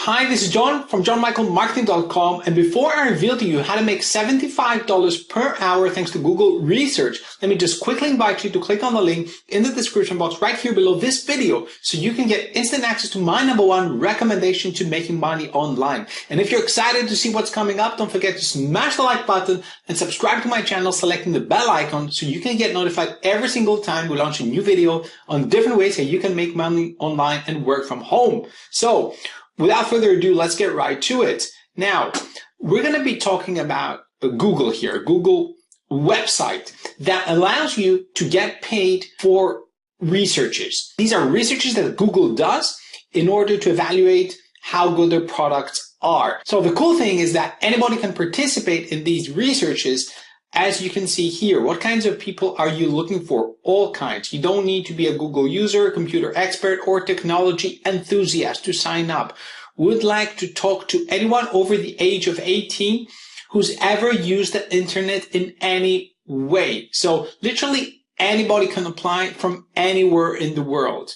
Hi, this is John from johnmichaelmarketing.com, and before I reveal to you how to make $75 per hour thanks to Google research, let me just quickly invite you to click on the link in the description box right here below this video so you can get instant access to my #1 recommendation to making money online. And if you're excited to see what's coming up, don't forget to smash the like button and subscribe to my channel, selecting the bell icon so you can get notified every single time we launch a new video on different ways that you can make money online and work from home. So, without further ado, let's get right to it. Now, we're going to be talking about Google here, a Google website that allows you to get paid for researches. These are researches that Google does in order to evaluate how good their products are. So the cool thing is that anybody can participate in these researches. As you can see here, what kinds of people are you looking for? All kinds. You don't need to be a Google user, computer expert, or technology enthusiast to sign up. Would like to talk to anyone over the age of 18 who's ever used the internet in any way. So literally anybody can apply from anywhere in the world.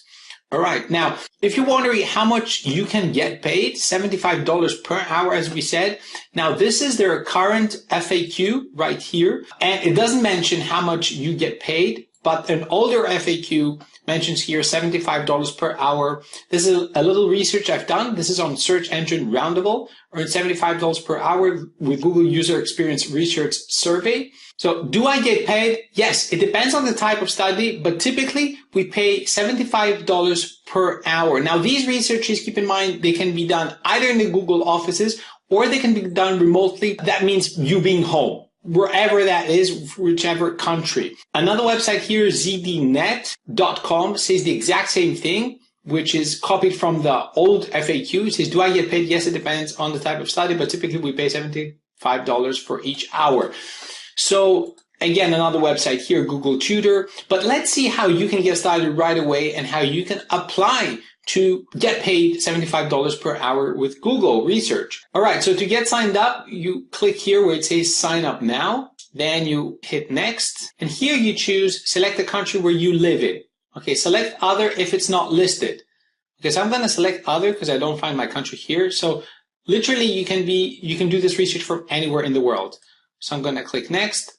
All right. Now, if you're wondering how much you can get paid, $75 per hour, as we said. Now, this is their current FAQ right here. And it doesn't mention how much you get paid, but an older FAQ mentions here $75 per hour. This is a little research I've done. This is on Search Engine Roundable, earned $75 per hour with Google User Experience Research Survey. So do I get paid? Yes, it depends on the type of study, but typically we pay $75 per hour. Now, these researches, keep in mind, they can be done either in the Google offices or they can be done remotely. That means you being home, wherever that is, whichever country. Another website here, zdnet.com, says the exact same thing, which is copied from the old FAQ. It says, do I get paid? Yes, it depends on the type of study, but typically we pay $75 for each hour. So again, another website here, Google Tutor. But let's see how you can get started right away and how you can apply to get paid $75 per hour with Google research. All right, so to get signed up, you click here where it says sign up now. Then you hit next. And here you choose, select the country where you live in. Okay, select other if it's not listed. Okay, so I'm going to select other because I don't find my country here. So literally you can do this research from anywhere in the world. So I'm going to click next.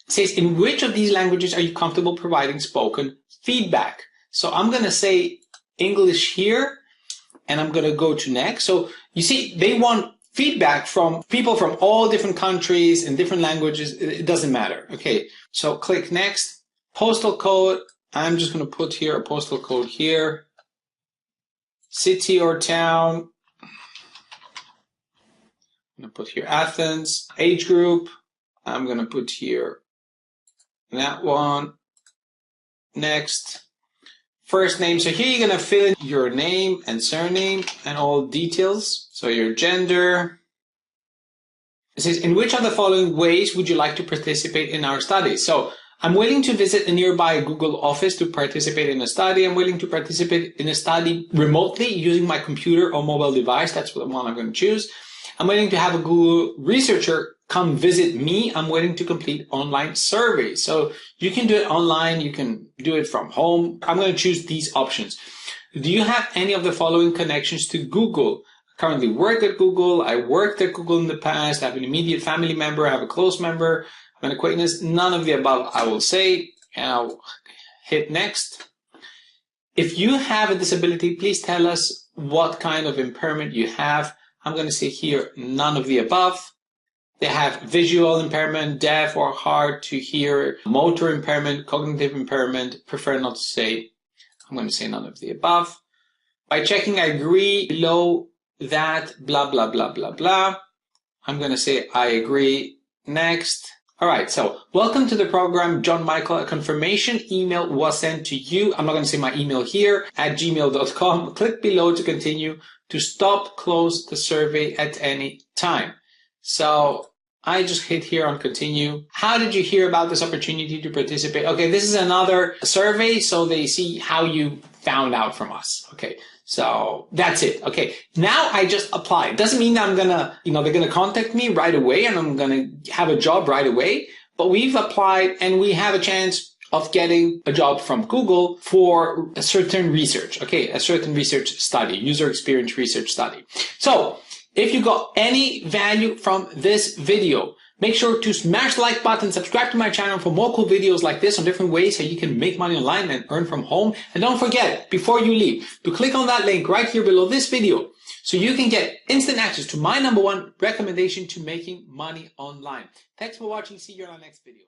It says, in which of these languages are you comfortable providing spoken feedback? So I'm going to say English here, and I'm going to go to next. So you see, they want feedback from people from all different countries and different languages. It doesn't matter. Okay, so click next. Postal code. I'm just going to put here a postal code here. City or town. I'm going to put here Athens. Age group. I'm going to put here that one. Next. First name. So here you're going to fill in your name and surname and all details. So your gender. It says, in which of the following ways would you like to participate in our study? So I'm willing to visit a nearby Google office to participate in a study. I'm willing to participate in a study remotely using my computer or mobile device. That's the one I'm going to choose. I'm willing to have a Google researcher come visit me. I'm willing to complete online surveys. So you can do it online. You can do it from home. I'm going to choose these options. Do you have any of the following connections to Google? I currently work at Google. I worked at Google in the past. I have an immediate family member. I have a close member. I'm an acquaintance. None of the above, I will say. And I'll hit next. If you have a disability, please tell us what kind of impairment you have. I'm going to say here, none of the above. They have visual impairment, deaf or hard to hear, motor impairment, cognitive impairment. Prefer not to say. I'm going to say none of the above. By checking I agree below that, blah, blah, blah, blah, blah. I'm going to say I agree. Next. All right. So welcome to the program, John Michael. A confirmation email was sent to you. I'm not going to say my email here at gmail.com. Click below to continue. To stop, close the survey at any time. So I just hit here on continue. How did you hear about this opportunity to participate? Okay, this is another survey, so they see how you found out from us. Okay, so that's it. Okay, now I just apply. It doesn't mean that I'm gonna, they're gonna contact me right away and I'm gonna have a job right away, but we've applied and we have a chance of getting a job from Google for a certain research, okay, a certain research study, user experience research study. So if you got any value from this video, make sure to smash the like button, subscribe to my channel for more cool videos like this on different ways how you can make money online and earn from home. And don't forget, before you leave, to click on that link right here below this video so you can get instant access to my #1 recommendation to making money online. Thanks for watching. See you in our next video.